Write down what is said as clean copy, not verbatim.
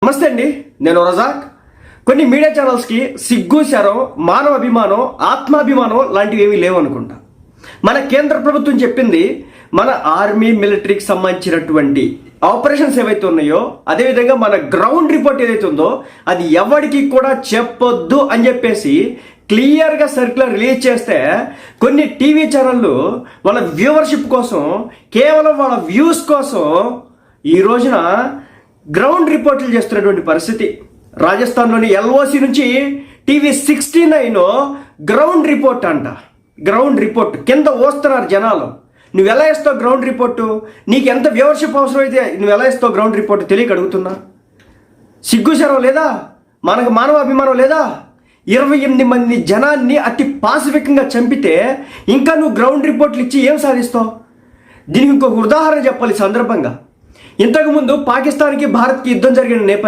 నమస్తే అండి, నేను రజాక్. కొన్ని మీడియా ఛానల్స్కి సిగ్గు, శరం, మానవ అభిమానం, ఆత్మాభిమానం లాంటివి ఏమీ లేవనుకుంటా. మన కేంద్ర ప్రభుత్వం చెప్పింది మన ఆర్మీ మిలిటరీకి సంబంధించినటువంటి ఆపరేషన్స్ ఏవైతే ఉన్నాయో, అదేవిధంగా మన గ్రౌండ్ రిపోర్ట్ ఏదైతే ఉందో అది ఎవరికి కూడా చెప్పొద్దు అని చెప్పేసి క్లియర్గా సర్క్యులర్ రిలీజ్ చేస్తే కొన్ని టీవీ ఛానళ్ళు వాళ్ళ వ్యూవర్షిప్ కోసం, కేవలం వాళ్ళ వ్యూస్ కోసం ఈ రోజున గ్రౌండ్ రిపోర్ట్లు చేస్తున్నటువంటి పరిస్థితి. రాజస్థాన్లోని ఎల్ఓసి నుంచి టీవీ 69 గ్రౌండ్ రిపోర్ట్ అంట. గ్రౌండ్ రిపోర్ట్ కింద వస్తున్నారు జనాలు. నువ్వు ఎలా ఇస్తావు గ్రౌండ్ రిపోర్టు? నీకు ఎంత వ్యూవర్షిప్ అవసరం అయితే నువ్వు ఎలా ఇస్తావు గ్రౌండ్ రిపోర్ట్? తెలియక అడుగుతున్నా. సిగ్గుశరం లేదా? మనకు మానవ అభిమానం లేదా? 28 మంది జనాన్ని అతి పాసిఫికంగా చంపితే ఇంకా నువ్వు గ్రౌండ్ రిపోర్ట్లు ఇచ్చి ఏం సాధిస్తావు? దీనికి ఇంకొక ఉదాహరణ చెప్పాలి సందర్భంగా. ఇంతకుముందు పాకిస్తాన్కి భారత్కి యుద్ధం జరిగిన నేపథ్యం